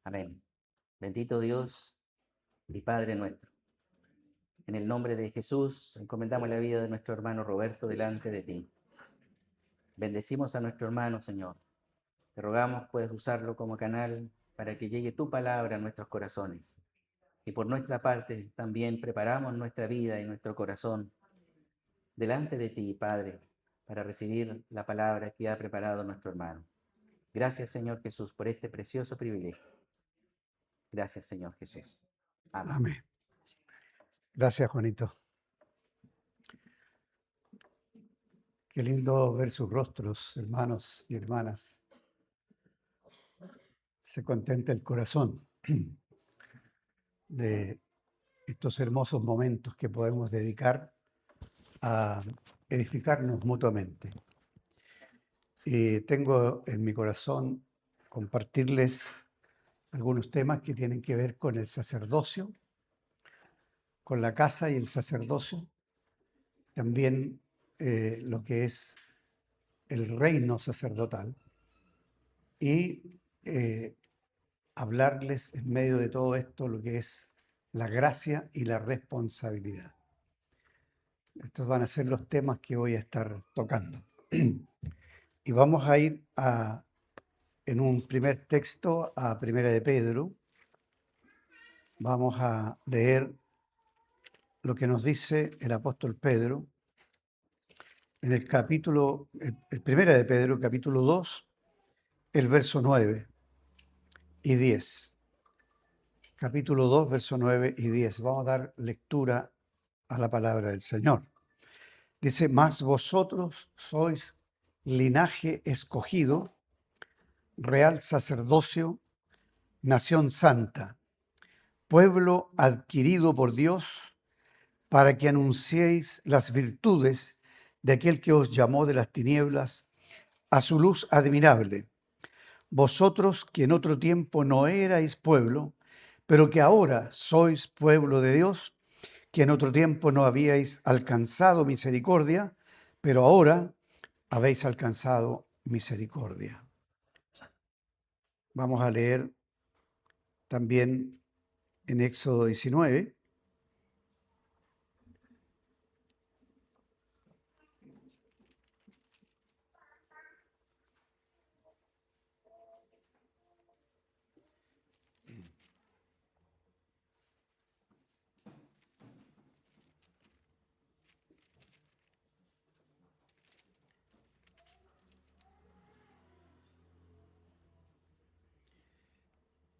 Amén. Bendito Dios y Padre nuestro. En el nombre de Jesús, encomendamos la vida de nuestro hermano Roberto delante de ti. Bendecimos a nuestro hermano, Señor. Te rogamos, puedes usarlo como canal para que llegue tu palabra a nuestros corazones. Y por nuestra parte, también preparamos nuestra vida y nuestro corazón delante de ti, Padre, para recibir la palabra que ha preparado nuestro hermano. Gracias, Señor Jesús, por este precioso privilegio. Gracias, Señor Jesús. Amén. Amén. Gracias, Juanito. Qué lindo ver sus rostros, hermanos y hermanas. Se contenta el corazón de estos hermosos momentos que podemos dedicar a edificarnos mutuamente. Y tengo en mi corazón compartirles algunos temas que tienen que ver con el sacerdocio, con la casa y el sacerdocio, también lo que es el reino sacerdotal y hablarles en medio de todo esto lo que es la gracia y la responsabilidad. Estos van a ser los temas que voy a estar tocando. Y vamos a ir en un primer texto a Primera de Pedro. Vamos a leer lo que nos dice el apóstol Pedro en el capítulo, el Primera de Pedro, capítulo 2, el verso 9 y 10. Capítulo 2, verso 9 y 10. Vamos a dar lectura a la palabra del Señor. Dice, mas vosotros sois linaje escogido, real sacerdocio, nación santa, pueblo adquirido por Dios, para que anunciéis las virtudes de aquel que os llamó de las tinieblas a su luz admirable. Vosotros que en otro tiempo no erais pueblo, pero que ahora sois pueblo de Dios, que en otro tiempo no habíais alcanzado misericordia, pero ahora habéis alcanzado misericordia. Vamos a leer también en Éxodo 19.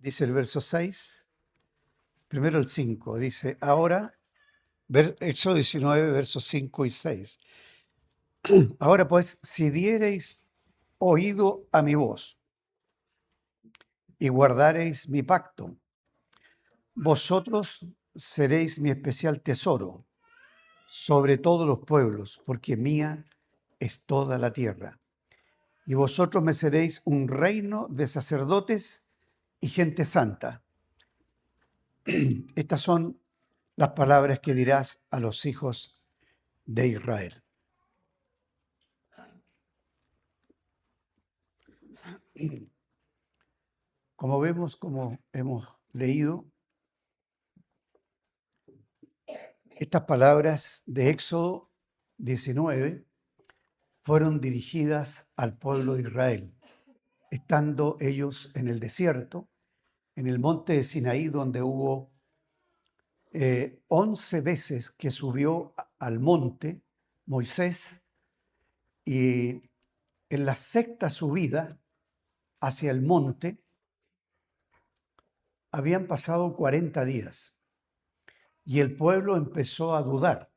Dice el verso 6, primero el 5, dice, ahora, Éxodo 19, versos 5 y 6. Ahora pues, si diereis oído a mi voz y guardareis mi pacto, vosotros seréis mi especial tesoro sobre todos los pueblos, porque mía es toda la tierra. Y vosotros me seréis un reino de sacerdotes y gente santa. Estas son las palabras que dirás a los hijos de Israel. Como vemos, como hemos leído, estas palabras de Éxodo 19 fueron dirigidas al pueblo de Israel, estando ellos en el desierto, en el monte de Sinaí, donde hubo 11 veces que subió al monte Moisés, y en la sexta subida hacia el monte habían pasado 40 días y el pueblo empezó a dudar.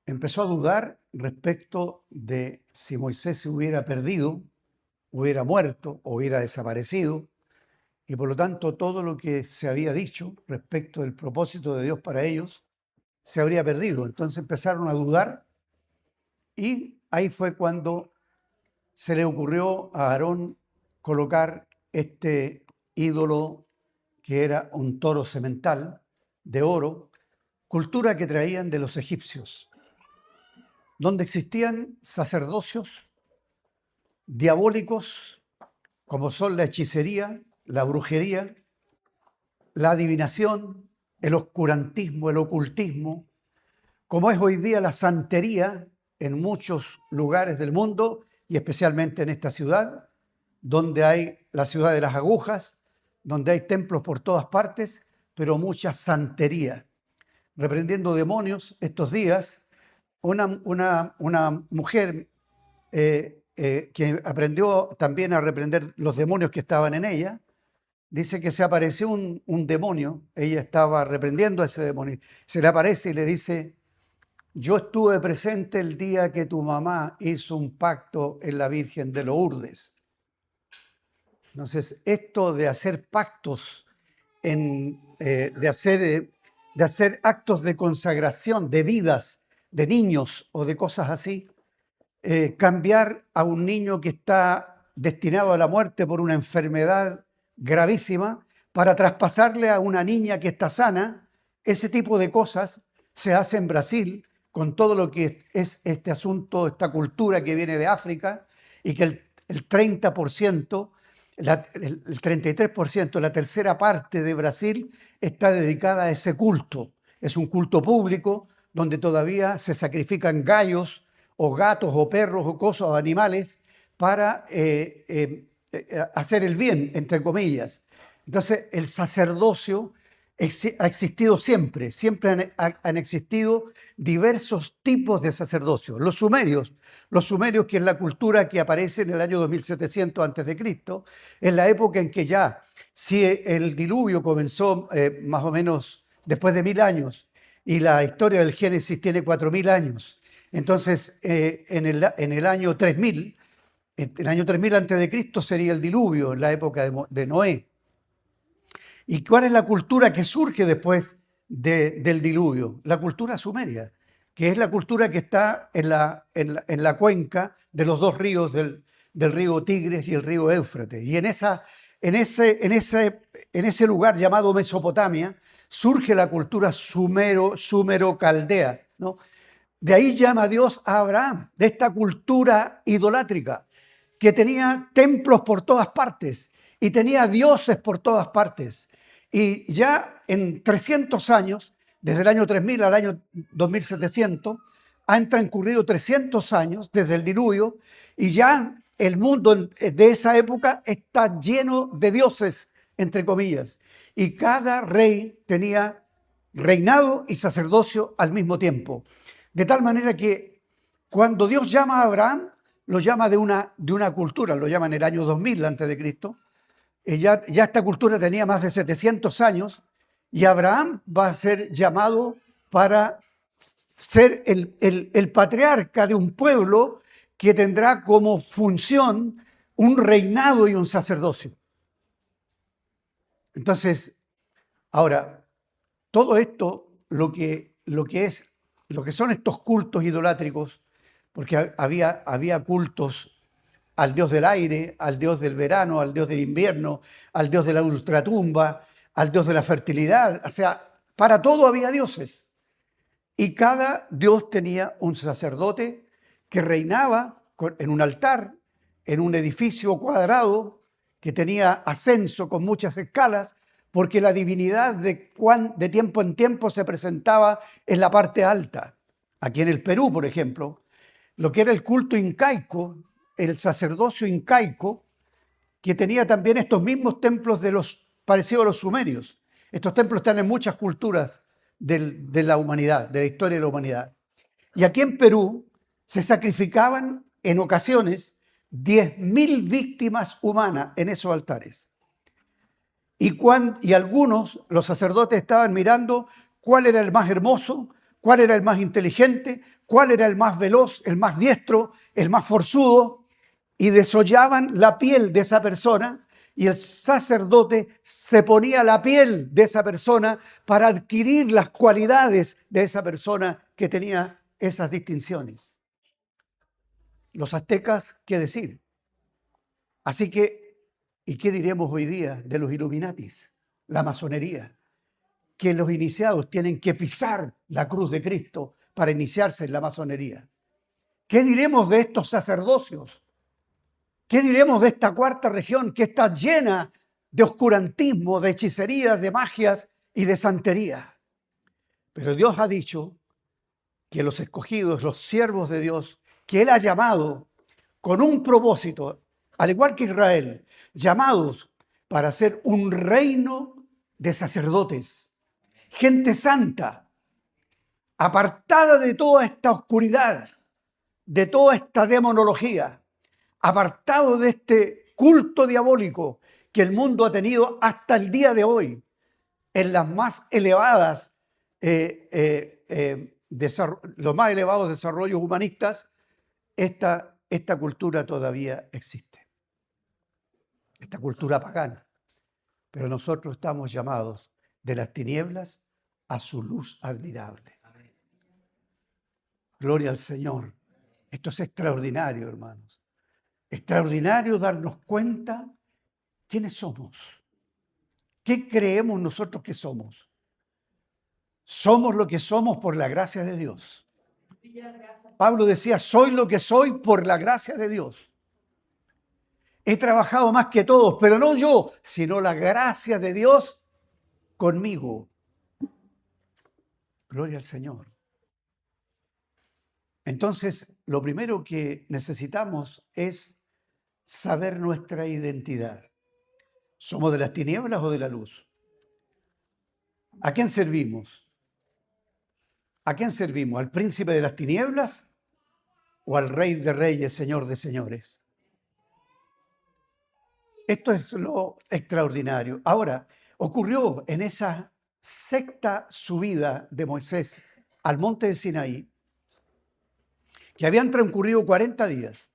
Empezó a dudar respecto de si Moisés se hubiera perdido, hubiera muerto o hubiera desaparecido, y por lo tanto todo lo que se había dicho respecto del propósito de Dios para ellos se habría perdido. Entonces empezaron a dudar y ahí fue cuando se le ocurrió a Aarón colocar este ídolo que era un toro semental de oro, cultura que traían de los egipcios, donde existían sacerdocios diabólicos como son la hechicería, la brujería, la adivinación, el oscurantismo, el ocultismo, como es hoy día la santería en muchos lugares del mundo y especialmente en esta ciudad, donde hay la ciudad de las agujas, donde hay templos por todas partes, pero mucha santería. Reprendiendo demonios, estos días, una mujer que aprendió también a reprender los demonios que estaban en ella, dice que se apareció un demonio, ella estaba reprendiendo a ese demonio, se le aparece y le dice: yo estuve presente el día que tu mamá hizo un pacto en la Virgen de Lourdes. Entonces, esto de hacer pactos, de hacer actos de consagración de vidas de niños o de cosas así, cambiar a un niño que está destinado a la muerte por una enfermedad gravísima para traspasarle a una niña que está sana, ese tipo de cosas se hace en Brasil con todo lo que es este asunto, esta cultura que viene de África, y que el 30%, el 33%, la tercera parte de Brasil está dedicada a ese culto. Es un culto público donde todavía se sacrifican gallos o gatos o perros o cosas o animales para hacer el bien, entre comillas. Entonces, el sacerdocio ha existido siempre, han existido diversos tipos de sacerdocio. Los sumerios, que es la cultura que aparece en el año 2700 a.C., en la época en que ya, si el diluvio comenzó más o menos después de 1000 años y la historia del Génesis tiene 4000 años, entonces en el año 3000, el año 3000 a.C. sería el diluvio, en la época de Noé. ¿Y cuál es la cultura que surge después del diluvio? La cultura sumeria, que es la cultura que está en la cuenca de los dos ríos, del río Tigris y el río Éufrates. Y en ese lugar llamado Mesopotamia surge la cultura sumero-caldea, ¿no? De ahí llama Dios a Abraham, de esta cultura idolátrica, que tenía templos por todas partes y tenía dioses por todas partes. Y ya en 300 años, desde el año 3000 al año 2700, han transcurrido 300 años desde el diluvio y ya el mundo de esa época está lleno de dioses, entre comillas. Y cada rey tenía reinado y sacerdocio al mismo tiempo. De tal manera que cuando Dios llama a Abraham, lo llama de una cultura, lo llama en el año 2000 a.C., ya esta cultura tenía más de 700 años y Abraham va a ser llamado para ser el patriarca de un pueblo que tendrá como función un reinado y un sacerdocio. Entonces, ahora, todo esto, lo que son estos cultos idolátricos, porque había cultos al dios del aire, al dios del verano, al dios del invierno, al dios de la ultratumba, al dios de la fertilidad. O sea, para todo había dioses. Y cada dios tenía un sacerdote que reinaba en un altar, en un edificio cuadrado, que tenía ascenso con muchas escalas, porque la divinidad de tiempo en tiempo se presentaba en la parte alta. Aquí en el Perú, por ejemplo, lo que era el culto incaico, el sacerdocio incaico, que tenía también estos mismos templos parecidos a los sumerios. Estos templos están en muchas culturas de la humanidad, de la historia de la humanidad. Y aquí en Perú se sacrificaban en ocasiones 10.000 víctimas humanas en esos altares. Y algunos, los sacerdotes, estaban mirando cuál era el más hermoso, cuál era el más inteligente, cuál era el más veloz, el más diestro, el más forzudo, y desollaban la piel de esa persona y el sacerdote se ponía la piel de esa persona para adquirir las cualidades de esa persona que tenía esas distinciones. Los aztecas, ¿qué decir? Así que, ¿y qué diremos hoy día de los Illuminatis? La masonería, que los iniciados tienen que pisar la cruz de Cristo para iniciarse en la masonería. ¿Qué diremos de estos sacerdocios? ¿Qué diremos de esta cuarta región que está llena de oscurantismo, de hechicerías, de magias y de santería. Pero Dios ha dicho que los escogidos, los siervos de Dios, que Él ha llamado con un propósito, al igual que Israel, llamados para ser un reino de sacerdotes, gente santa, apartada de toda esta oscuridad, de toda esta demonología, apartado de este culto diabólico que el mundo ha tenido hasta el día de hoy en las más elevadas los más elevados desarrollos humanistas. Esta cultura todavía existe, esta cultura pagana, pero nosotros estamos llamados de las tinieblas a su luz admirable. Gloria al Señor. Esto es extraordinario, hermanos. Extraordinario darnos cuenta quiénes somos. ¿Qué creemos nosotros que somos? Somos lo que somos por la gracia de Dios. Pablo decía, soy lo que soy por la gracia de Dios. He trabajado más que todos, pero no yo, sino la gracia de Dios conmigo. Gloria al Señor. Entonces, lo primero que necesitamos es saber nuestra identidad. ¿Somos de las tinieblas o de la luz? ¿A quién servimos? ¿A quién servimos? ¿Al príncipe de las tinieblas o al rey de reyes, señor de señores? Esto es lo extraordinario. Ahora, ocurrió en esa sexta subida de Moisés al monte de Sinaí, que habían transcurrido 40 días.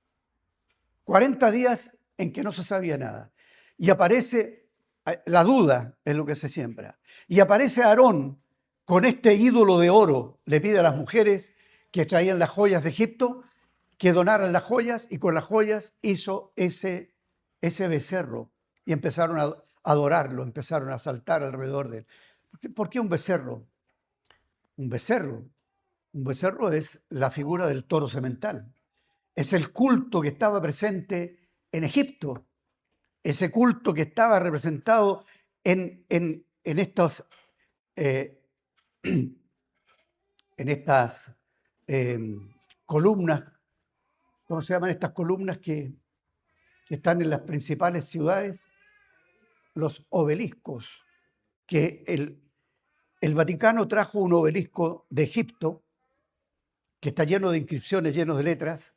40 días en que no se sabía nada. Y aparece la duda, es lo que se siembra. Y aparece Aarón con este ídolo de oro. Le pide a las mujeres que traían las joyas de Egipto que donaran las joyas, y con las joyas hizo ese becerro. Y empezaron a adorarlo, empezaron a saltar alrededor de él. ¿Por qué un becerro? Un becerro es la figura del toro semental. Es el culto que estaba presente en Egipto. Ese culto que estaba representado en estas columnas. ¿Cómo se llaman estas columnas que están en las principales ciudades? Los obeliscos. Que el Vaticano trajo un obelisco de Egipto que está lleno de inscripciones, lleno de letras.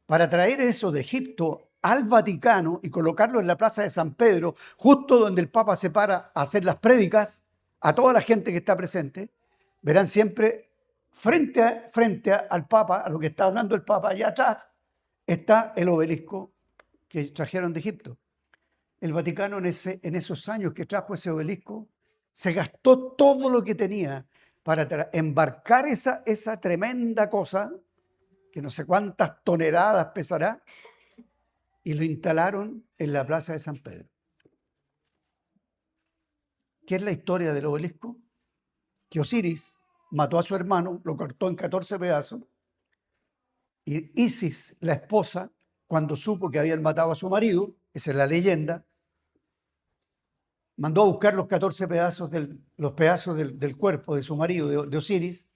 Para traer eso de Egipto al Vaticano y colocarlo en la plaza de San Pedro, justo donde el Papa se para a hacer las prédicas a toda la gente que está presente, verán siempre frente al Papa, a lo que está hablando el Papa, allá atrás está el obelisco que trajeron de Egipto. El Vaticano en esos años que trajo ese obelisco se gastó todo lo que tenía para embarcar esa tremenda cosa, que no sé cuántas toneladas pesará, y lo instalaron en la plaza de San Pedro. ¿Qué es la historia del obelisco? Que Osiris mató a su hermano, lo cortó en 14 pedazos, y Isis, la esposa, cuando supo que habían matado a su marido, esa es la leyenda, mandó a buscar los 14 pedazos los pedazos del cuerpo de su marido, de Osiris,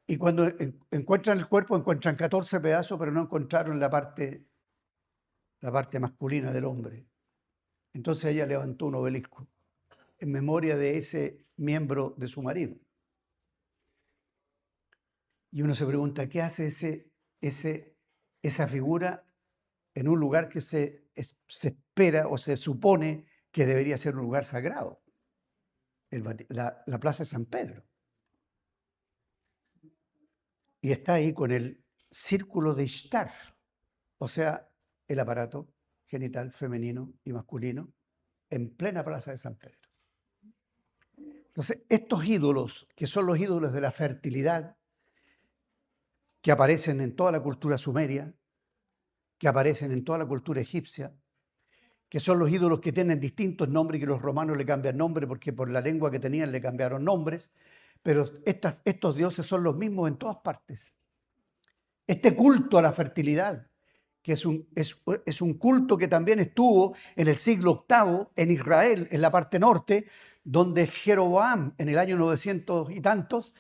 y cuando encuentran el cuerpo encuentran 14 pedazos, pero no encontraron la parte masculina del hombre. Entonces ella levantó un obelisco en memoria de ese miembro de su marido. Y uno se pregunta, ¿qué hace esa figura en un lugar que se espera o se supone que debería ser un lugar sagrado? La plaza de San Pedro. Y está ahí con el círculo de Ishtar, o sea, el aparato genital femenino y masculino, en plena plaza de San Pedro. Entonces, estos ídolos, que son los ídolos de la fertilidad, que aparecen en toda la cultura sumeria, que aparecen en toda la cultura egipcia, que son los ídolos que tienen distintos nombres y que los romanos le cambian nombre porque por la lengua que tenían le cambiaron nombres, pero estos dioses son los mismos en todas partes. Este culto a la fertilidad, que es un culto que también estuvo en el siglo VIII en Israel, en la parte norte, donde Jeroboam, en el año 900 y tantos,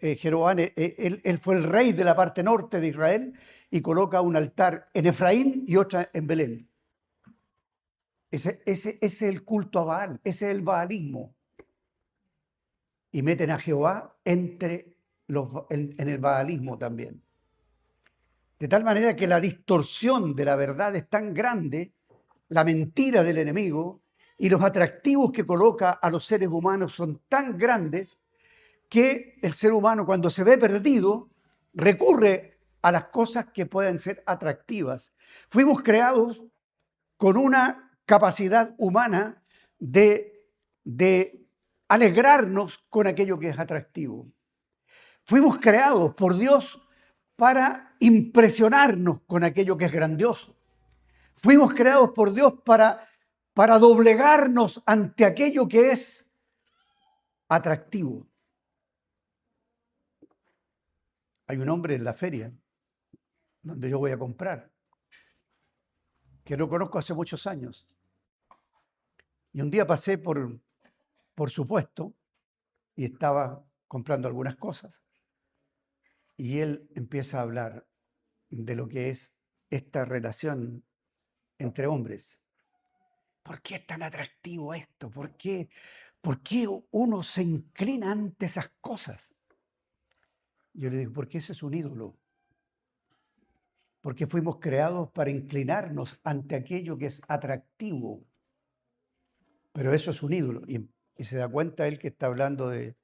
Jeroboam, él fue el rey de la parte norte de Israel y coloca un altar en Efraín y otra en Belén. Ese es el culto a Baal, ese es el baalismo. Y meten a Jehová en el baalismo también. De tal manera que la distorsión de la verdad es tan grande, la mentira del enemigo y los atractivos que coloca a los seres humanos son tan grandes que el ser humano, cuando se ve perdido, recurre a las cosas que pueden ser atractivas. Fuimos creados con una capacidad humana de alegrarnos con aquello que es atractivo. Fuimos creados por Dios para impresionarnos con aquello que es grandioso. Fuimos creados por Dios para doblegarnos ante aquello que es atractivo. Hay un hombre en la feria donde yo voy a comprar, que lo conozco hace muchos años. Y un día pasé por su puesto y estaba comprando algunas cosas. Y él empieza a hablar de lo que es esta relación entre hombres. ¿Por qué es tan atractivo esto? ¿Por qué uno se inclina ante esas cosas? Yo le digo, porque ese es un ídolo. Porque fuimos creados para inclinarnos ante aquello que es atractivo. Pero eso es un ídolo. Y se da cuenta él que está hablando de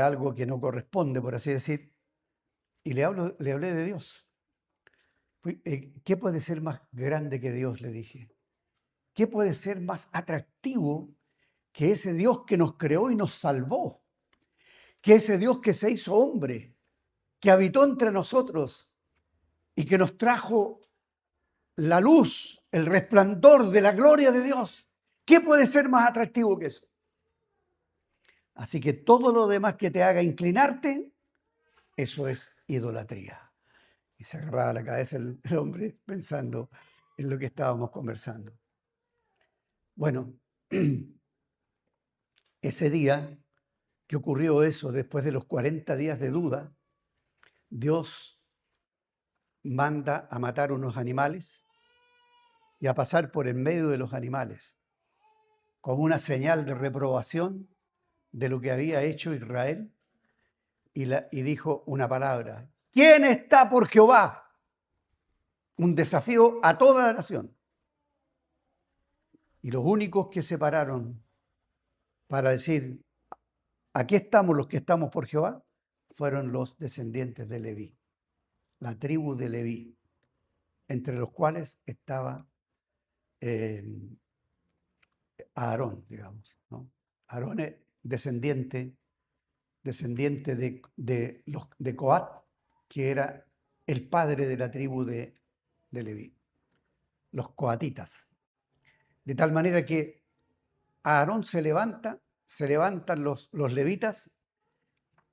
algo que no corresponde, por así decir. Y le hablé de Dios. ¿Qué puede ser más grande que Dios? Le dije. ¿Qué puede ser más atractivo que ese Dios que nos creó y nos salvó? Que ese Dios que se hizo hombre, que habitó entre nosotros y que nos trajo la luz, el resplandor de la gloria de Dios. ¿Qué puede ser más atractivo que eso? Así que todo lo demás que te haga inclinarte, eso es idolatría. Y se agarraba la cabeza el hombre pensando en lo que estábamos conversando. Bueno, ese día que ocurrió eso, después de los 40 días de duda, Dios manda a matar unos animales y a pasar por en medio de los animales, como una señal de reprobación de lo que había hecho Israel, y dijo una palabra: ¿quién está por Jehová? Un desafío a toda la nación. Y los únicos que se pararon para decir, aquí estamos los que estamos por Jehová, fueron los descendientes de Leví, la tribu de Leví, entre los cuales estaba Aarón, digamos, ¿no? Aarón es descendiente de Coat, que era el padre de la tribu de Leví, los coatitas. De tal manera que Aarón se levantan los levitas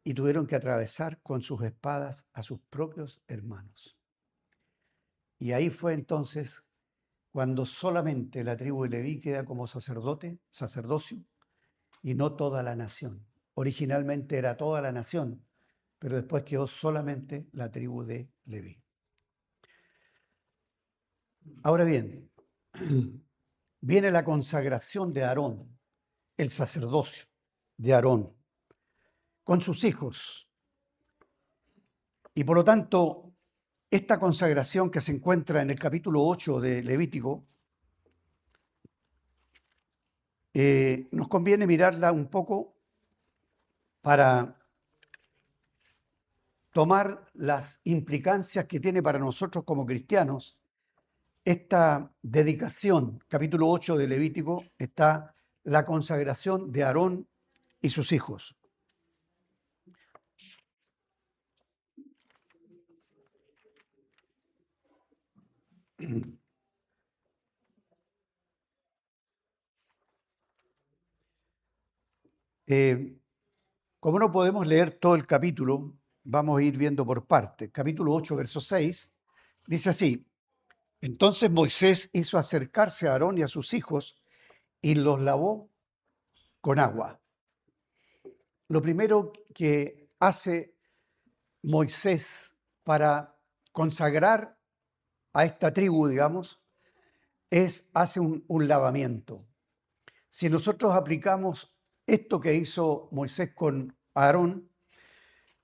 y tuvieron que atravesar con sus espadas a sus propios hermanos. Y ahí fue entonces cuando solamente la tribu de Leví queda como sacerdocio, y no toda la nación. Originalmente era toda la nación, pero después quedó solamente la tribu de Leví. Ahora bien, viene la consagración de Aarón, el sacerdocio de Aarón, con sus hijos. Y por lo tanto, esta consagración que se encuentra en el capítulo 8 de Levítico, nos conviene mirarla un poco para tomar las implicancias que tiene para nosotros como cristianos esta dedicación. Capítulo 8 de Levítico está la consagración de Aarón y sus hijos. Como no podemos leer todo el capítulo, vamos a ir viendo por partes. Capítulo 8, verso 6, dice así: Entonces Moisés hizo acercarse a Aarón y a sus hijos y los lavó con agua. Lo primero que hace Moisés para consagrar a esta tribu, digamos, hace un lavamiento. Si nosotros aplicamos esto que hizo Moisés con Aarón,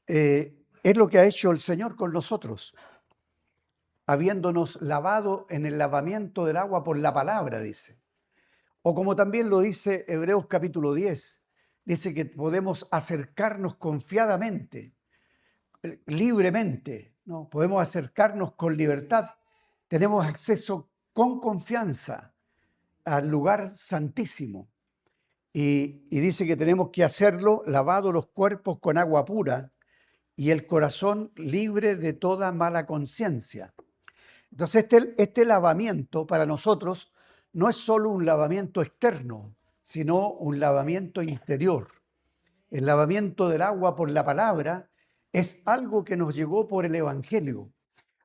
es lo que ha hecho el Señor con nosotros, habiéndonos lavado en el lavamiento del agua por la palabra, dice. O como también lo dice Hebreos capítulo 10, dice que podemos acercarnos confiadamente, libremente, ¿no? Podemos acercarnos con libertad, tenemos acceso con confianza al lugar santísimo. Y dice que tenemos que hacerlo lavado los cuerpos con agua pura y el corazón libre de toda mala conciencia. Entonces este lavamiento para nosotros no es solo un lavamiento externo, sino un lavamiento interior. El lavamiento del agua por la palabra es algo que nos llegó por el Evangelio.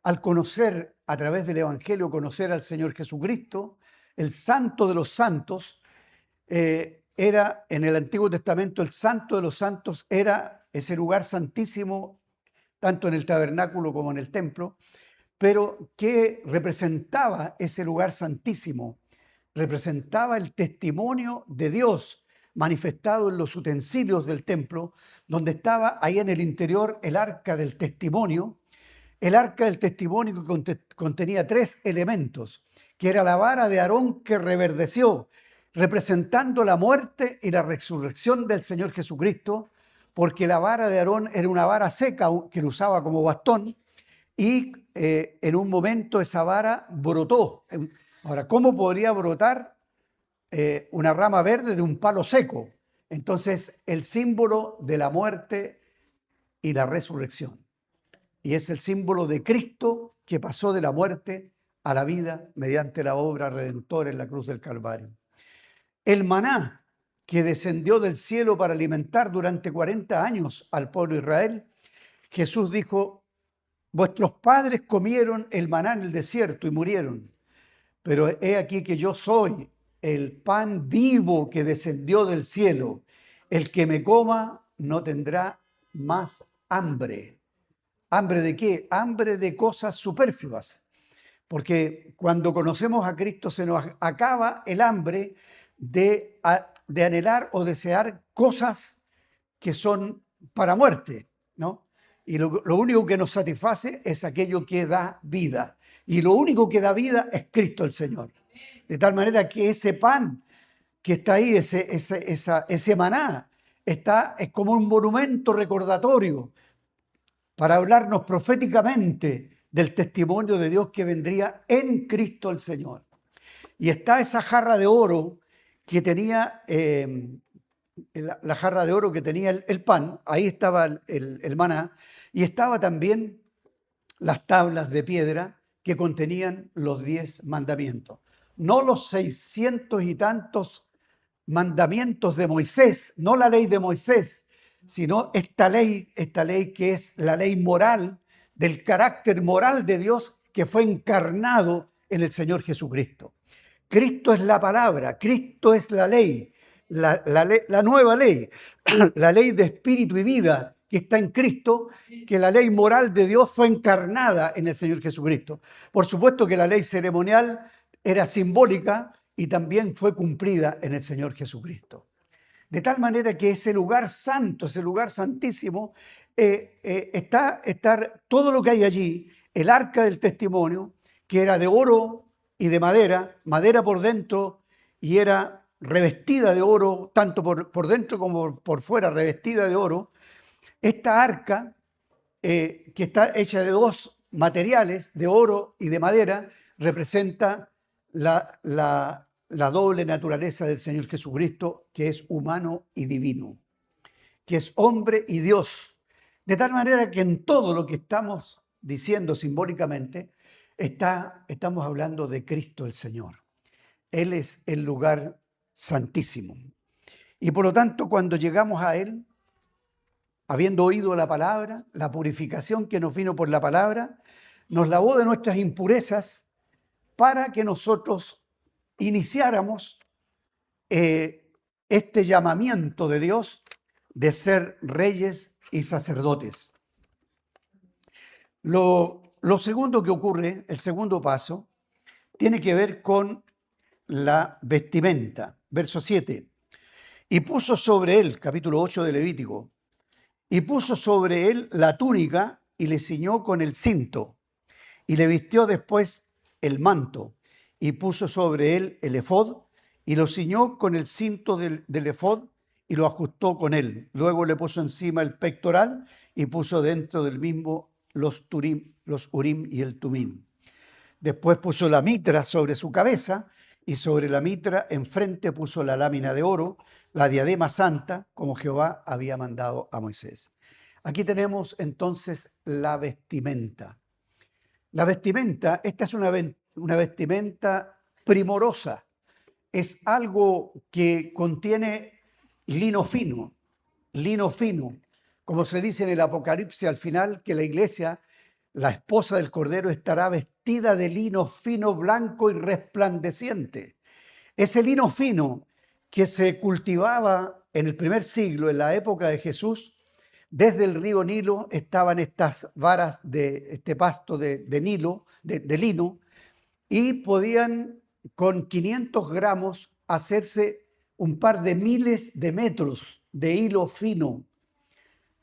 Al conocer, a través del Evangelio, conocer al Señor Jesucristo, el Santo de los Santos, era en el Antiguo Testamento, el Santo de los Santos era ese lugar santísimo, tanto en el tabernáculo como en el templo. Pero ¿qué representaba ese lugar santísimo? Representaba el testimonio de Dios manifestado en los utensilios del templo, donde estaba ahí en el interior el arca del testimonio. El arca del testimonio que contenía 3 elementos, que era la vara de Aarón que reverdeció, representando la muerte y la resurrección del Señor Jesucristo, porque la vara de Aarón era una vara seca que lo usaba como bastón, y en un momento esa vara brotó. Ahora, ¿cómo podría brotar una rama verde de un palo seco? Entonces, el símbolo de la muerte y la resurrección. Y es el símbolo de Cristo que pasó de la muerte a la vida mediante la obra redentora en la cruz del Calvario. El maná que descendió del cielo para alimentar durante 40 años al pueblo de Israel, Jesús dijo: vuestros padres comieron el maná en el desierto y murieron, pero he aquí que yo soy el pan vivo que descendió del cielo. El que me coma no tendrá más hambre. ¿Hambre de qué? Hambre de cosas superfluas. Porque cuando conocemos a Cristo se nos acaba el hambre de anhelar o desear cosas que son para muerte, ¿no? Y lo único que nos satisface es aquello que da vida. Y lo único que da vida es Cristo el Señor. De tal manera que ese pan que está ahí, ese maná, es como un monumento recordatorio para hablarnos proféticamente del testimonio de Dios que vendría en Cristo el Señor. Y está esa jarra de oro que tenía, la jarra de oro que tenía el pan, ahí estaba el maná, y estaba también las tablas de piedra que contenían los 10 mandamientos. No los 600 y tantos mandamientos de Moisés, no la ley de Moisés, sino esta ley que es la ley moral, del carácter moral de Dios que fue encarnado en el Señor Jesucristo. Cristo es la palabra, Cristo es la ley, la nueva ley, la ley de espíritu y vida que está en Cristo, que la ley moral de Dios fue encarnada en el Señor Jesucristo. Por supuesto que la ley ceremonial era simbólica y también fue cumplida en el Señor Jesucristo. De tal manera que ese lugar santo, ese lugar santísimo, está todo lo que hay allí, el arca del testimonio, que era de oro y de madera por dentro, y era revestida de oro, tanto por dentro como por fuera, revestida de oro. Esta arca, que está hecha de 2 materiales, de oro y de madera, representa la doble naturaleza del Señor Jesucristo, que es humano y divino, que es hombre y Dios. De tal manera que en todo lo que estamos diciendo simbólicamente, estamos hablando de Cristo el Señor. Él es el lugar santísimo. Y por lo tanto, cuando llegamos a Él, habiendo oído la palabra, la purificación que nos vino por la palabra, nos lavó de nuestras impurezas, para que nosotros iniciáramos este llamamiento de Dios de ser reyes y sacerdotes. Lo segundo que ocurre, el segundo paso, tiene que ver con la vestimenta. Verso 7. Y puso sobre él, capítulo 8 de Levítico, y puso sobre él la túnica y le ciñó con el cinto, y le vistió después el manto, y puso sobre él el efod, y lo ciñó con el cinto del efod, y lo ajustó con él. Luego le puso encima el pectoral, y puso dentro del mismo los urim y el tumim. Después puso la mitra sobre su cabeza, y sobre la mitra enfrente puso la lámina de oro, la diadema santa, como Jehová había mandado a Moisés. Aquí tenemos entonces la vestimenta. La vestimenta, esta es una vestimenta primorosa. Es algo que contiene lino fino, como se dice en el Apocalipsis al final, que la iglesia, la esposa del Cordero, estará vestida de lino fino, blanco y resplandeciente. Ese lino fino que se cultivaba en el primer siglo, en la época de Jesús, desde el río Nilo estaban estas varas de este pasto de lino, y podían con 500 gramos hacerse un par de miles de metros de hilo fino.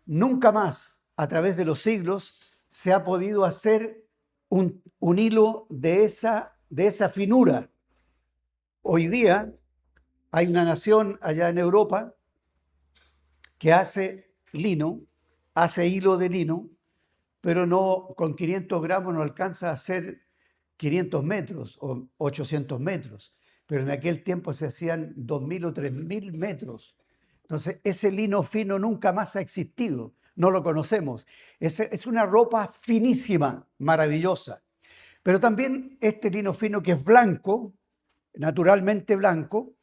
Nunca más, a través de los siglos, se ha podido hacer un hilo de esa finura. Hoy día hay una nación allá en Europa que hace hilo de lino, pero no, con 500 gramos no alcanza a hacer 500 metros o 800 metros, pero en aquel tiempo se hacían 2.000 o 3.000 metros. Entonces, ese lino fino nunca más ha existido, no lo conocemos. Es una ropa finísima, maravillosa. Pero también este lino fino, que es blanco, naturalmente blanco,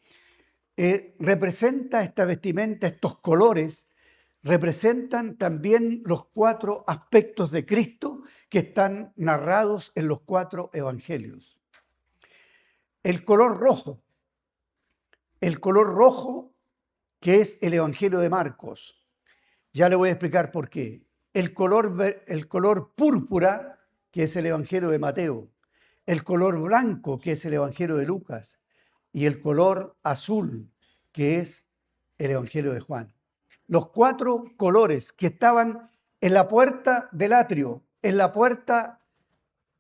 representa esta vestimenta, estos colores, representan también los 4 aspectos de Cristo que están narrados en los 4 evangelios. El color rojo que es el evangelio de Marcos. Ya le voy a explicar por qué. El color púrpura, que es el evangelio de Mateo. El color blanco, que es el evangelio de Lucas. Y el color azul, que es el evangelio de Juan. Los 4 colores que estaban en la puerta del atrio, en la puerta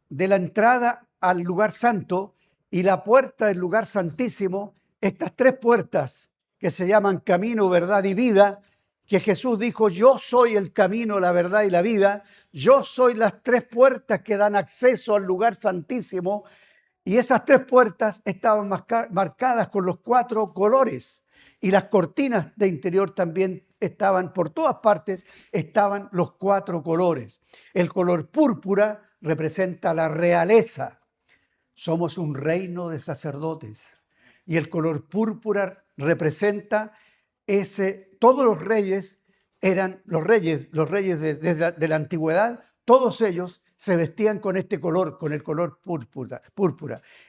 de la entrada al lugar santo y la puerta del lugar santísimo, estas 3 puertas que se llaman camino, verdad y vida, que Jesús dijo: yo soy el camino, la verdad y la vida, yo soy las 3 puertas que dan acceso al lugar santísimo, y esas 3 puertas estaban marcadas con los 4 colores. Y las cortinas de interior también estaban, por todas partes, estaban los 4 colores. El color púrpura representa la realeza. Somos un reino de sacerdotes. Y el color púrpura representa todos los reyes eran los reyes de la antigüedad, todos ellos se vestían con este color, con el color púrpura.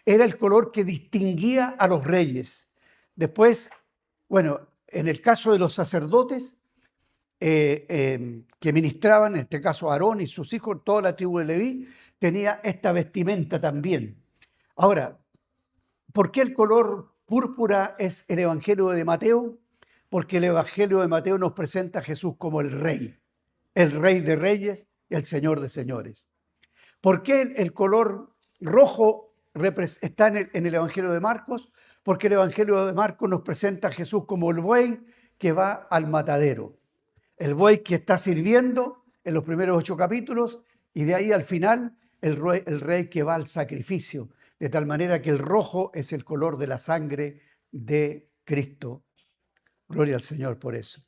Era el color que distinguía a los reyes. Después, bueno, en el caso de los sacerdotes que ministraban, en este caso Aarón y sus hijos, toda la tribu de Leví, tenía esta vestimenta también. Ahora, ¿por qué el color púrpura es el evangelio de Mateo? Porque el evangelio de Mateo nos presenta a Jesús como el rey de reyes y el señor de señores. ¿Por qué el color rojo está en el evangelio de Marcos? Porque el evangelio de Marcos nos presenta a Jesús como el buey que va al matadero. El buey que está sirviendo en los primeros 8 capítulos, y de ahí al final el rey que va al sacrificio. De tal manera que el rojo es el color de la sangre de Cristo. Gloria al Señor por eso.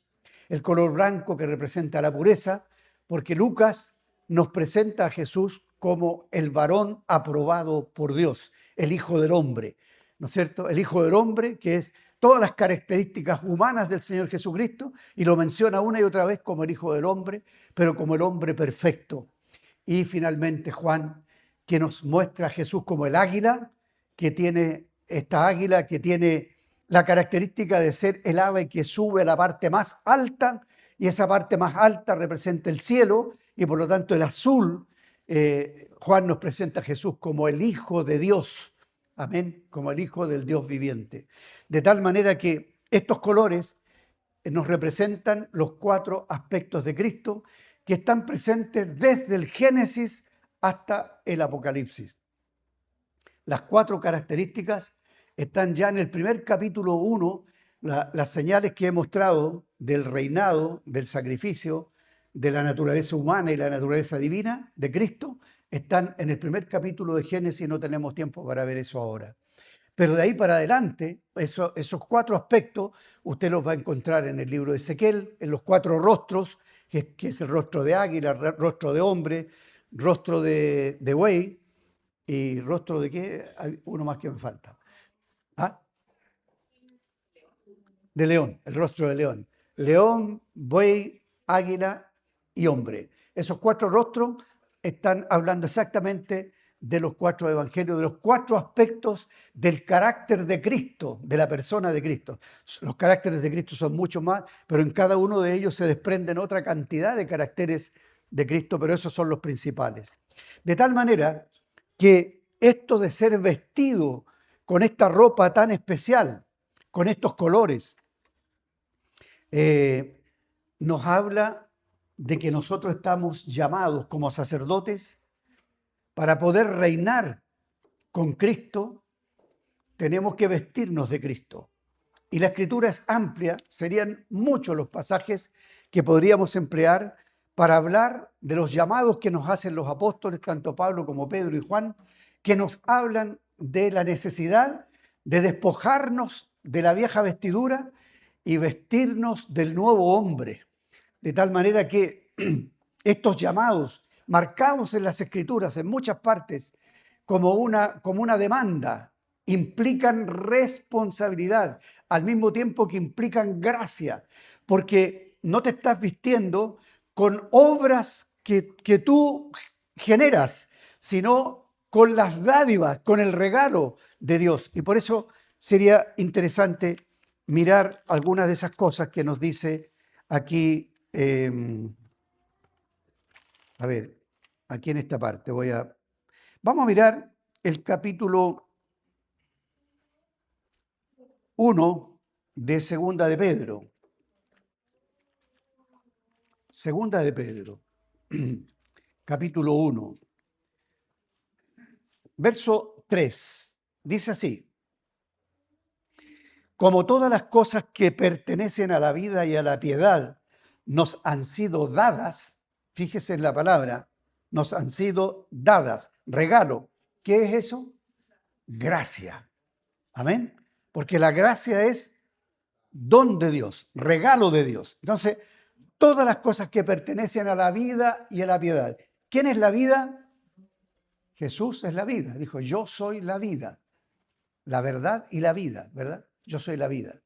El color blanco que representa la pureza, porque Lucas nos presenta a Jesús como el varón aprobado por Dios, el Hijo del Hombre, ¿no es cierto? El Hijo del Hombre, que es todas las características humanas del Señor Jesucristo, y lo menciona una y otra vez como el Hijo del Hombre, pero como el hombre perfecto. Y finalmente Juan, que nos muestra a Jesús como el águila, que tiene esta águila que tiene la característica de ser el ave que sube a la parte más alta, y esa parte más alta representa el cielo, y por lo tanto el azul, Juan nos presenta a Jesús como el Hijo de Dios, amén, como el Hijo del Dios viviente. De tal manera que estos colores nos representan los 4 aspectos de Cristo que están presentes desde el Génesis hasta el Apocalipsis. Las 4 características están ya en el primer capítulo 1, las señales que he mostrado del reinado, del sacrificio, de la naturaleza humana y la naturaleza divina de Cristo, están en el primer capítulo de Génesis, no tenemos tiempo para ver eso ahora. Pero de ahí para adelante, esos 4 aspectos, usted los va a encontrar en el libro de Ezequiel, en los 4 rostros, que es el rostro de águila, rostro de hombre, rostro de buey, y rostro de qué, hay uno más que me falta. ¿Ah? De león, el rostro de león. León, buey, águila y hombre. Esos 4 rostros están hablando exactamente de los 4 evangelios, de los 4 aspectos del carácter de Cristo, de la persona de Cristo. Los caracteres de Cristo son muchos más, pero en cada uno de ellos se desprenden otra cantidad de caracteres de Cristo, pero esos son los principales. De tal manera que esto de ser vestido con esta ropa tan especial, con estos colores, nos habla de que nosotros estamos llamados como sacerdotes para poder reinar con Cristo. Tenemos que vestirnos de Cristo. Y la Escritura es amplia, serían muchos los pasajes que podríamos emplear para hablar de los llamados que nos hacen los apóstoles, tanto Pablo como Pedro y Juan, que nos hablan de la necesidad de despojarnos de la vieja vestidura y vestirnos del nuevo hombre. De tal manera que estos llamados, marcados en las Escrituras, en muchas partes, como una demanda, implican responsabilidad, al mismo tiempo que implican gracia, porque no te estás vistiendo con obras que tú generas, sino con las dádivas, con el regalo de Dios. Y por eso sería interesante mirar algunas de esas cosas que nos dice aquí, a ver, aquí en esta parte vamos a mirar el capítulo 1 de Segunda de Pedro. Segunda de Pedro, capítulo 1, verso 3, dice así: como todas las cosas que pertenecen a la vida y a la piedad nos han sido dadas, fíjese en la palabra, nos han sido dadas, regalo. ¿Qué es eso? Gracia. Amén. Porque la gracia es don de Dios, regalo de Dios. Entonces, todas las cosas que pertenecen a la vida y a la piedad. ¿Quién es la vida? Jesús es la vida. Dijo, yo soy la vida, la verdad y la vida, ¿verdad? Yo soy la vida.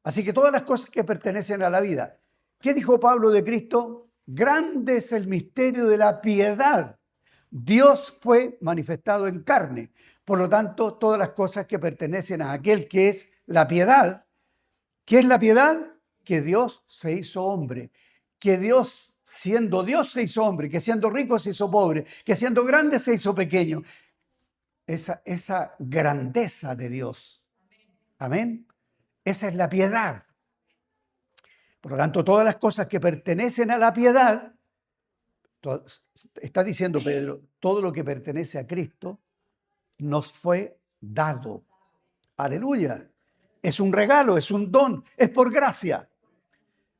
Así que todas las cosas que pertenecen a la vida. ¿Qué dijo Pablo de Cristo? Grande es el misterio de la piedad. Dios fue manifestado en carne. Por lo tanto, todas las cosas que pertenecen a aquel que es la piedad. ¿Qué es la piedad? Que Dios se hizo hombre. Que Dios, siendo Dios, se hizo hombre. Que siendo rico se hizo pobre. Que siendo grande se hizo pequeño. Esa grandeza de Dios. Amén. Esa es la piedad. Por lo tanto, todas las cosas que pertenecen a la piedad, está diciendo Pedro, todo lo que pertenece a Cristo nos fue dado. Aleluya. Es un regalo, es un don, es por gracia.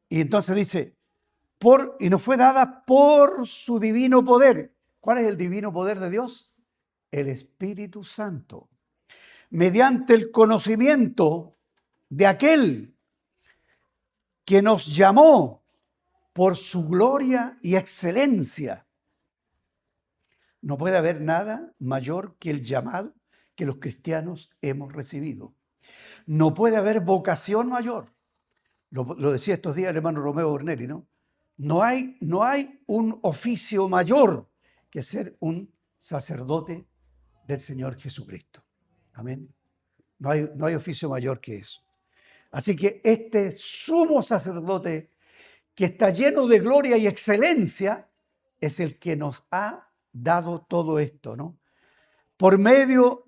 Y entonces dice, y nos fue dada por su divino poder. ¿Cuál es el divino poder de Dios? El Espíritu Santo. Mediante el conocimiento de aquel que nos llamó por su gloria y excelencia. No puede haber nada mayor que el llamado que los cristianos hemos recibido. No puede haber vocación mayor. Lo decía estos días el hermano Romeo Bornelli, ¿no? No hay un oficio mayor que ser un sacerdote del Señor Jesucristo. Amén. No hay oficio mayor que eso. Así que este sumo sacerdote que está lleno de gloria y excelencia es el que nos ha dado todo esto, ¿no? Por medio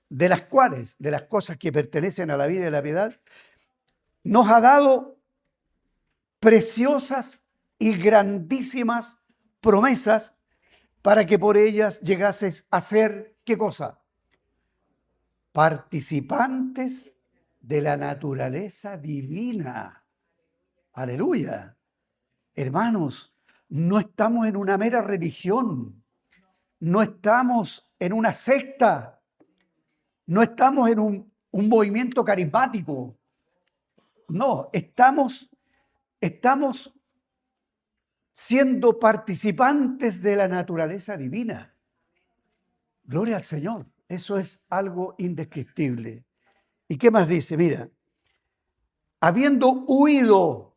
de las cuales, de las cosas que pertenecen a la vida y la piedad, nos ha dado preciosas y grandísimas promesas para que por ellas llegases a ser, ¿qué cosa? Participantes de la naturaleza divina. Aleluya. Hermanos, no estamos en una mera religión, no estamos en una secta, no estamos en un movimiento carismático. No, estamos siendo participantes de la naturaleza divina. Gloria al Señor. Eso es algo indescriptible. ¿Y qué más dice? Mira, habiendo huido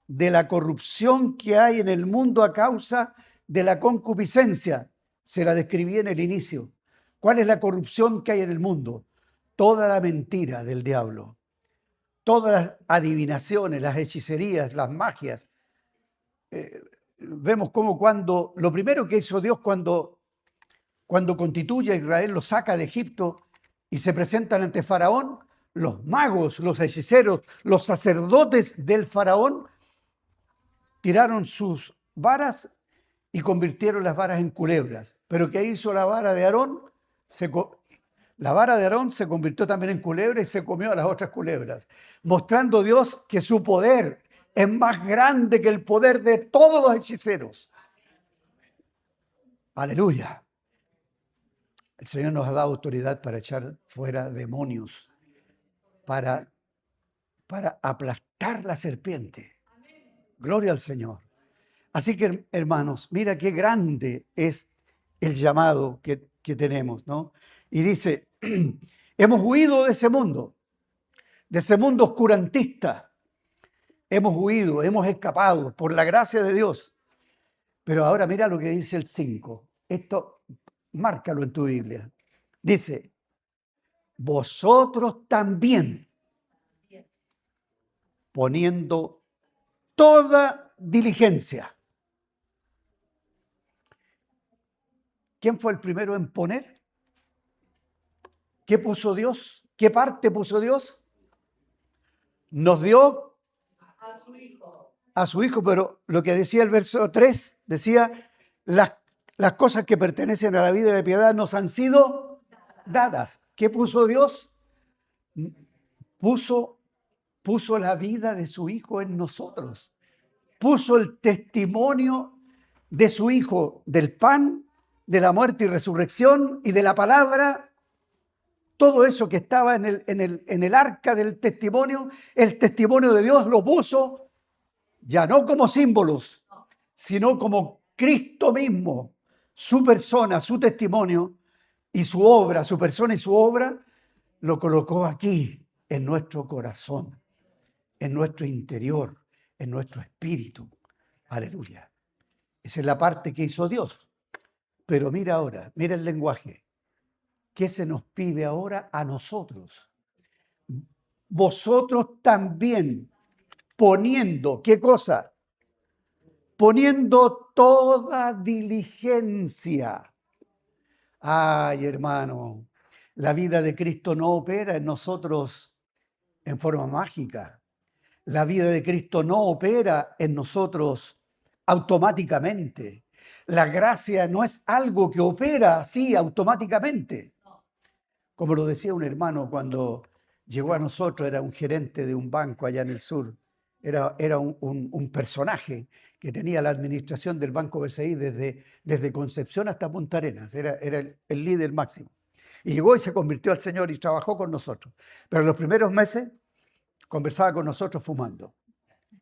de la corrupción que hay en el mundo a causa de la concupiscencia, se la describí en el inicio. ¿Cuál es la corrupción que hay en el mundo? Toda la mentira del diablo, todas las adivinaciones, las hechicerías, las magias. Vemos cómo lo primero que hizo Dios cuando constituye a Israel, lo saca de Egipto y se presentan ante Faraón, los magos, los hechiceros, los sacerdotes del Faraón tiraron sus varas y convirtieron las varas en culebras. Pero ¿qué hizo la vara de Aarón? La vara de Aarón se convirtió también en culebra y se comió a las otras culebras, mostrando Dios que su poder es más grande que el poder de todos los hechiceros. Aleluya. El Señor nos ha dado autoridad para echar fuera demonios, para aplastar la serpiente. Gloria al Señor. Así que, hermanos, mira qué grande es el llamado que tenemos, ¿no? Y dice, hemos huido de ese mundo oscurantista. Hemos huido, hemos escapado por la gracia de Dios. Pero ahora mira lo que dice el 5. Esto, márcalo en tu Biblia. Dice, vosotros también, poniendo toda diligencia. ¿Quién fue el primero en poner? ¿Qué puso Dios? ¿Qué parte puso Dios? Nos dio a su Hijo, pero lo que decía el verso 3, decía, las cosas que pertenecen a la vida y la piedad nos han sido dadas. ¿Qué puso Dios? Puso la vida de su Hijo en nosotros. Puso el testimonio de su Hijo, del pan, de la muerte y resurrección y de la palabra. Todo eso que estaba en el arca del testimonio, el testimonio de Dios lo puso ya no como símbolos, sino como Cristo mismo, su persona, su testimonio y su obra, su persona y su obra, lo colocó aquí en nuestro corazón, en nuestro interior, en nuestro espíritu. Aleluya. Esa es la parte que hizo Dios. Pero mira ahora, mira el lenguaje. ¿Qué se nos pide ahora a nosotros? Vosotros también poniendo, ¿qué cosa? Poniendo toda diligencia. Ay, hermano, la vida de Cristo no opera en nosotros en forma mágica. La vida de Cristo no opera en nosotros automáticamente. La gracia no es algo que opera así automáticamente. Como lo decía un hermano cuando llegó a nosotros, era un gerente de un banco allá en el sur. Era un personaje que tenía la administración del Banco BCI desde Concepción hasta Punta Arenas. Era el líder máximo. Y llegó y se convirtió al Señor y trabajó con nosotros. Pero en los primeros meses conversaba con nosotros fumando.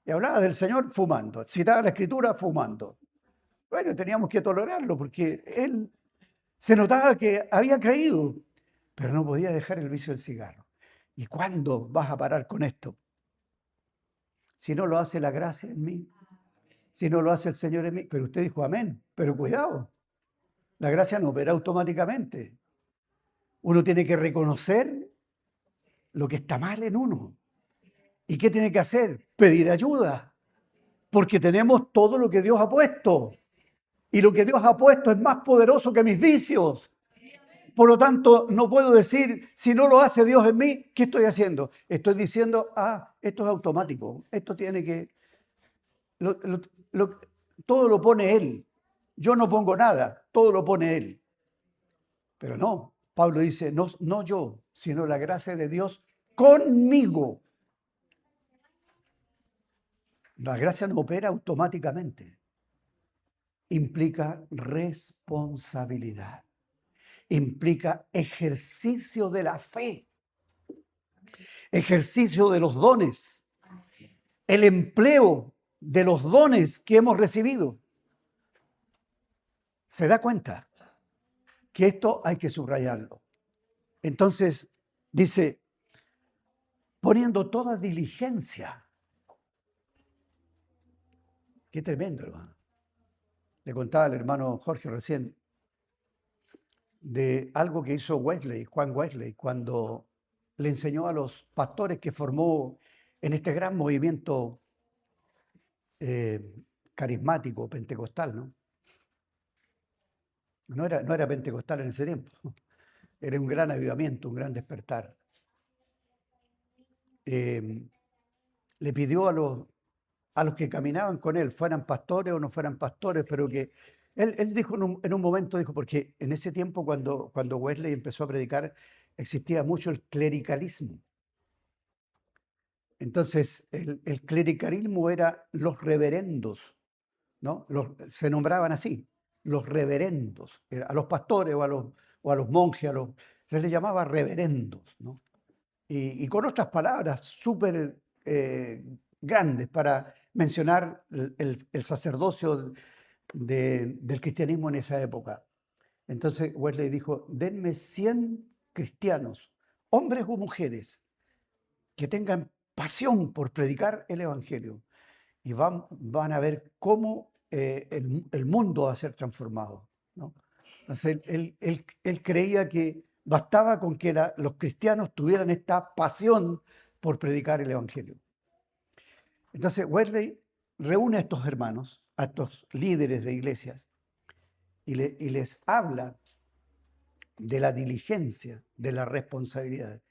Y hablaba del Señor fumando. Citaba la Escritura fumando. Bueno, teníamos que tolerarlo porque él se notaba que había creído, pero no podía dejar el vicio del cigarro. ¿Y cuándo vas a parar con esto? Si no lo hace la gracia en mí, si no lo hace el Señor en mí. Pero usted dijo amén, pero cuidado. La gracia no opera automáticamente. Uno tiene que reconocer lo que está mal en uno. ¿Y qué tiene que hacer? Pedir ayuda. Porque tenemos todo lo que Dios ha puesto. Y lo que Dios ha puesto es más poderoso que mis vicios. Por lo tanto, no puedo decir, si no lo hace Dios en mí, ¿qué estoy haciendo? Estoy diciendo, esto es automático. Esto tiene que... todo lo pone Él. Yo no pongo nada, todo lo pone Él. Pero no, Pablo dice, no yo, sino la gracia de Dios conmigo. La gracia no opera automáticamente. Implica responsabilidad. Implica ejercicio de la fe. Ejercicio de los dones. El empleo de los dones que hemos recibido. ¿Se da cuenta? Que esto hay que subrayarlo. Entonces, dice, poniendo toda diligencia. Qué tremendo, hermano. Le contaba al hermano Jorge recién de algo que hizo Juan Wesley, cuando le enseñó a los pastores que formó en este gran movimiento carismático, pentecostal, ¿no? No era pentecostal en ese tiempo. Era un gran avivamiento, un gran despertar. Le pidió a los que caminaban con él, fueran pastores o no fueran pastores, pero que él dijo en un momento, dijo, porque en ese tiempo cuando Wesley empezó a predicar, existía mucho el clericalismo. Entonces, el clericalismo era los reverendos, ¿no? Se nombraban así, los reverendos. A los pastores o a los monjes, se les llamaba reverendos, ¿no? Y con otras palabras súper grandes para mencionar el sacerdocio del cristianismo en esa época. Entonces Wesley dijo, denme 100 cristianos, hombres o mujeres, que tengan pasión por predicar el evangelio, y van a ver cómo el mundo va a ser transformado, ¿no? Entonces él creía que bastaba con que los cristianos tuvieran esta pasión por predicar el evangelio. Entonces Wesley reúne a estos hermanos, a estos líderes de iglesias, y les habla de la diligencia, de la responsabilidad.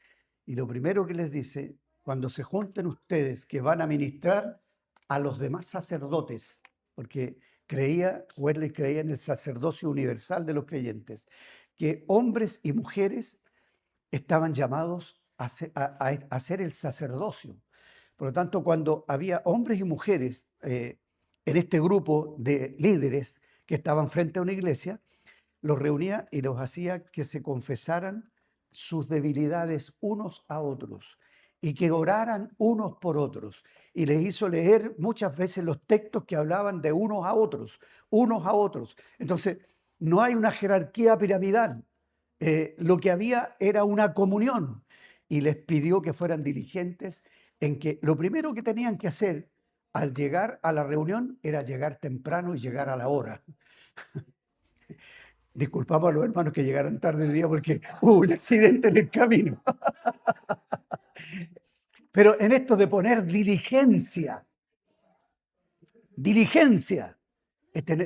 Y lo primero que les dice, cuando se junten ustedes que van a ministrar a los demás sacerdotes, porque Wesley creía en el sacerdocio universal de los creyentes, que hombres y mujeres estaban llamados a hacer el sacerdocio. Por lo tanto, cuando había hombres y mujeres en este grupo de líderes que estaban frente a una iglesia, los reunía y los hacía que se confesaran sus debilidades unos a otros y que oraran unos por otros. Y les hizo leer muchas veces los textos que hablaban de unos a otros, unos a otros. Entonces, no hay una jerarquía piramidal. Lo que había era una comunión, y les pidió que fueran diligentes en que lo primero que tenían que hacer al llegar a la reunión era llegar temprano y llegar a la hora. Disculpamos a los hermanos que llegaron tarde el día porque hubo un accidente en el camino. Pero en esto de poner diligencia,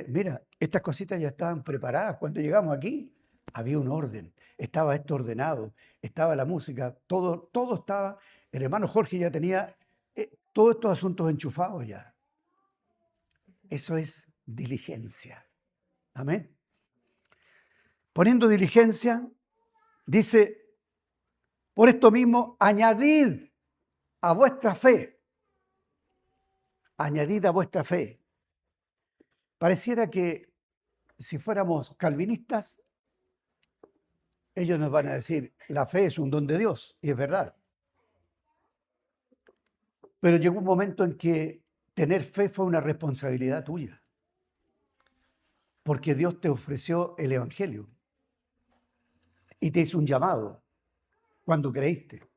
mira, estas cositas ya estaban preparadas. Cuando llegamos aquí, había un orden, estaba esto ordenado, estaba la música, todo estaba. El hermano Jorge ya tenía todos estos asuntos enchufados ya. Eso es diligencia. Amén. Poniendo diligencia, dice, por esto mismo, añadid a vuestra fe. Añadid a vuestra fe. Pareciera que si fuéramos calvinistas, ellos nos van a decir, la fe es un don de Dios, y es verdad. Pero llegó un momento en que tener fe fue una responsabilidad tuya, porque Dios te ofreció el evangelio y te hizo un llamado cuando creíste,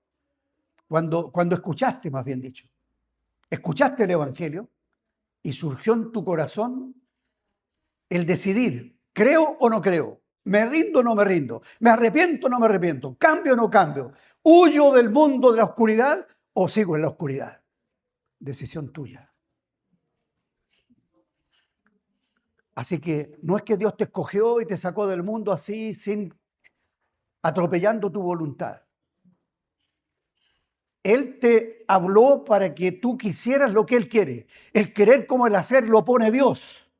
cuando escuchaste, más bien dicho. Escuchaste el evangelio y surgió en tu corazón el decidir ¿Creo o no creo? ¿Me rindo o no me rindo? ¿Me arrepiento o no me arrepiento? ¿Cambio o no cambio? ¿Huyo del mundo de la oscuridad o sigo en la oscuridad? Decisión tuya. Así que no es que Dios te escogió y te sacó del mundo así, sin atropellando tu voluntad. Él te habló para que tú quisieras lo que Él quiere. El querer como el hacer lo pone Dios.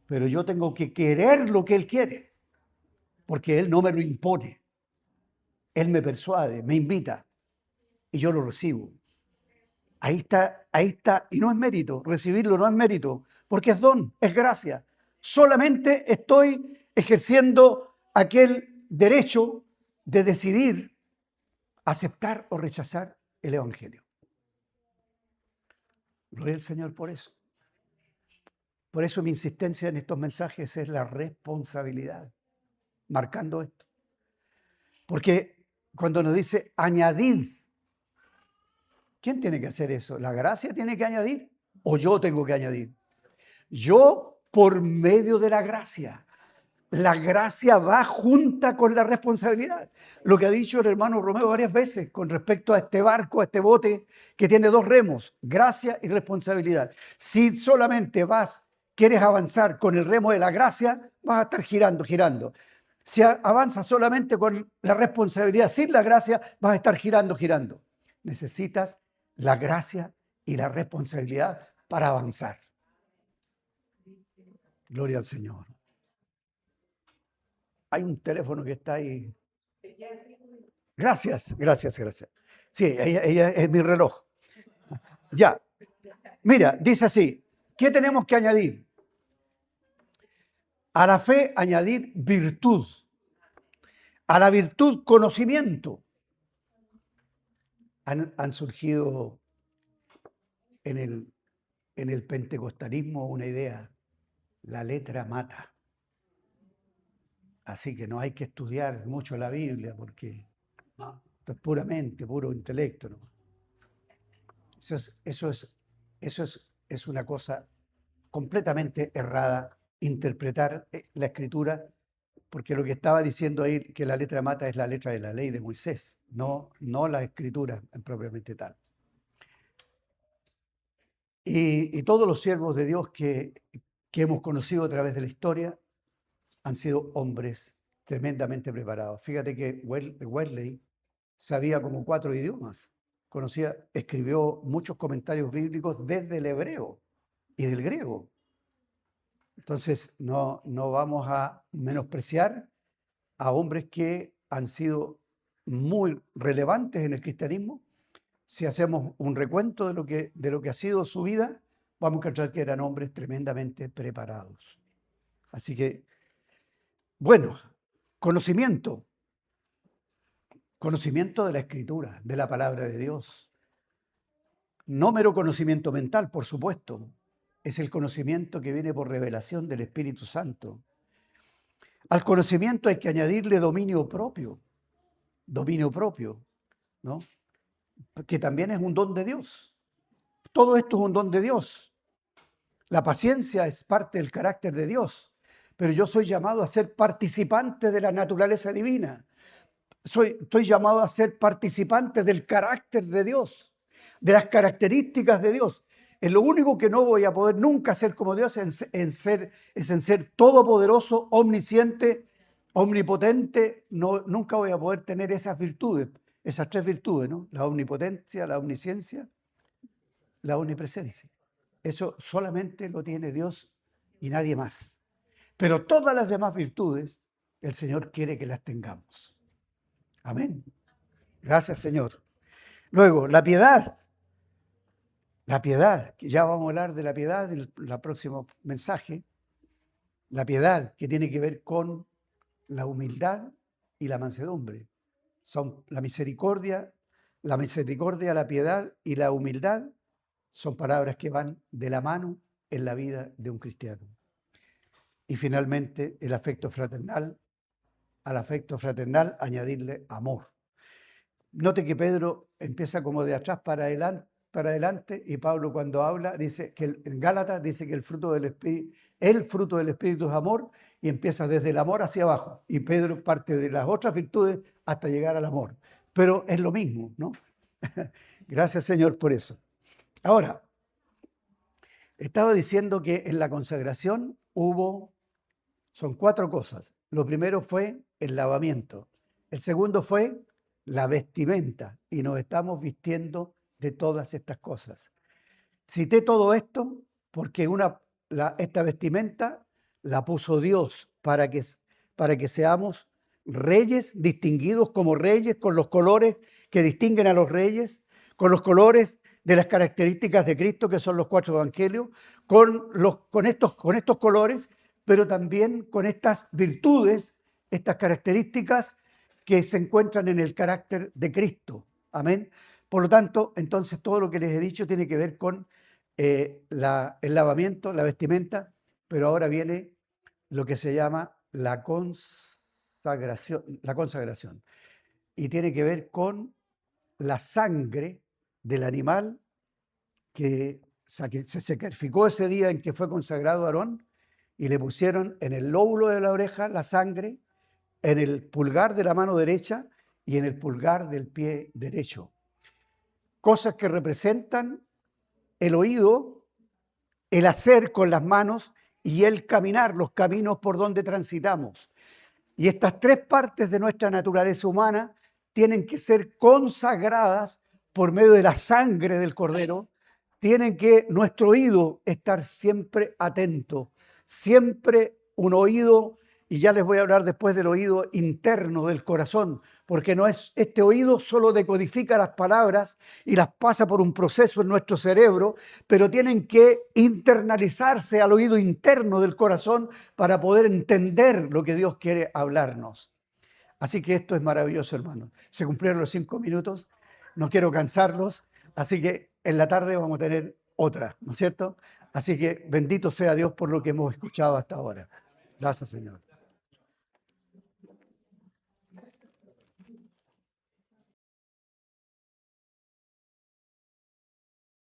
Pero yo tengo que querer lo que Él quiere, porque Él no me lo impone. Él me persuade, me invita y yo lo recibo. Ahí está, y no es mérito, recibirlo no es mérito, porque es don, es gracia. Solamente estoy ejerciendo aquel derecho de decidir aceptar o rechazar el Evangelio. Gloria al Señor por eso. Por eso mi insistencia en estos mensajes es la responsabilidad, marcando esto. Porque cuando nos dice añadid, ¿quién tiene que hacer eso? ¿La gracia tiene que añadir o yo tengo que añadir? Yo por medio de la gracia. La gracia va junta con la responsabilidad. Lo que ha dicho el hermano Romeo varias veces con respecto a este barco, a este bote que tiene dos remos, gracia y responsabilidad. Si solamente quieres avanzar con el remo de la gracia, vas a estar girando. Si avanzas solamente con la responsabilidad sin la gracia, vas a estar girando. Necesitas la gracia y la responsabilidad para avanzar. Gloria al Señor. Hay un teléfono que está ahí. Gracias. Sí, ella es mi reloj. Ya. Mira, dice así, ¿qué tenemos que añadir? A la fe añadir virtud. A la virtud conocimiento. Han surgido en el pentecostalismo una idea, la letra mata. Así que no hay que estudiar mucho la Biblia porque esto es puro intelecto, ¿no? Eso es una cosa completamente errada, interpretar la Escritura, porque lo que estaba diciendo ahí, que la letra mata, es la letra de la ley de Moisés, no la Escritura propiamente tal. Y todos los siervos de Dios que hemos conocido a través de la historia han sido hombres tremendamente preparados. Fíjate que Wesley sabía como 4 idiomas. Escribió muchos comentarios bíblicos desde el hebreo y del griego. Entonces, no vamos a menospreciar a hombres que han sido muy relevantes en el cristianismo. Si hacemos un recuento de lo que ha sido su vida, vamos a encontrar que eran hombres tremendamente preparados. Así que, bueno, conocimiento de la Escritura, de la palabra de Dios. No mero conocimiento mental, por supuesto. Es el conocimiento que viene por revelación del Espíritu Santo. Al conocimiento hay que añadirle dominio propio, ¿no? Que también es un don de Dios. Todo esto es un don de Dios. La paciencia es parte del carácter de Dios, pero yo soy llamado a ser participante de la naturaleza divina. Estoy llamado a ser participante del carácter de Dios, de las características de Dios. Es lo único que no voy a poder nunca ser como Dios es en ser todopoderoso, omnisciente, omnipotente. Nunca voy a poder tener esas virtudes, esas 3 virtudes, ¿no? La omnipotencia, la omnisciencia, la omnipresencia. Eso solamente lo tiene Dios y nadie más. Pero todas las demás virtudes, el Señor quiere que las tengamos. Amén. Gracias, Señor. Luego, la piedad. La piedad, que ya vamos a hablar de la piedad en el próximo mensaje. La piedad que tiene que ver con la humildad y la mansedumbre. Son la misericordia, la piedad y la humildad son palabras que van de la mano en la vida de un cristiano. Y finalmente, el afecto fraternal. Al afecto fraternal añadirle amor. Note que Pedro empieza como de atrás para adelante, para adelante, y Pablo cuando habla, dice que en Gálatas dice que el fruto del Espíritu es amor, y empieza desde el amor hacia abajo. Y Pedro parte de las otras virtudes hasta llegar al amor. Pero es lo mismo, ¿no? Gracias, Señor, por eso. Ahora, estaba diciendo que en la consagración son 4 cosas. Lo primero fue el lavamiento. El segundo fue la vestimenta, y nos estamos vistiendo de todas estas cosas. Cité todo esto porque esta vestimenta la puso Dios para que seamos reyes, distinguidos como reyes, con los colores que distinguen a los reyes, con los colores de las características de Cristo, que son los 4 evangelios, con estos colores, pero también con estas virtudes, estas características que se encuentran en el carácter de Cristo. Amén. Por lo tanto, entonces todo lo que les he dicho tiene que ver con el lavamiento, la vestimenta, pero ahora viene lo que se llama la consagración, y tiene que ver con la sangre del animal que se sacrificó ese día en que fue consagrado Aarón, y le pusieron en el lóbulo de la oreja la sangre, en el pulgar de la mano derecha y en el pulgar del pie derecho. Cosas que representan el oído, el hacer con las manos y el caminar, los caminos por donde transitamos. Y estas 3 partes de nuestra naturaleza humana tienen que ser consagradas por medio de la sangre del Cordero. Tienen que nuestro oído estar siempre atento, siempre un oído, y ya les voy a hablar después del oído interno del corazón, porque no es este oído solo decodifica las palabras y las pasa por un proceso en nuestro cerebro, pero tienen que internalizarse al oído interno del corazón para poder entender lo que Dios quiere hablarnos. Así que esto es maravilloso, hermano. Se cumplieron los 5 minutos, no quiero cansarlos, así que en la tarde vamos a tener otra, ¿no es cierto? Así que bendito sea Dios por lo que hemos escuchado hasta ahora. Gracias, Señor.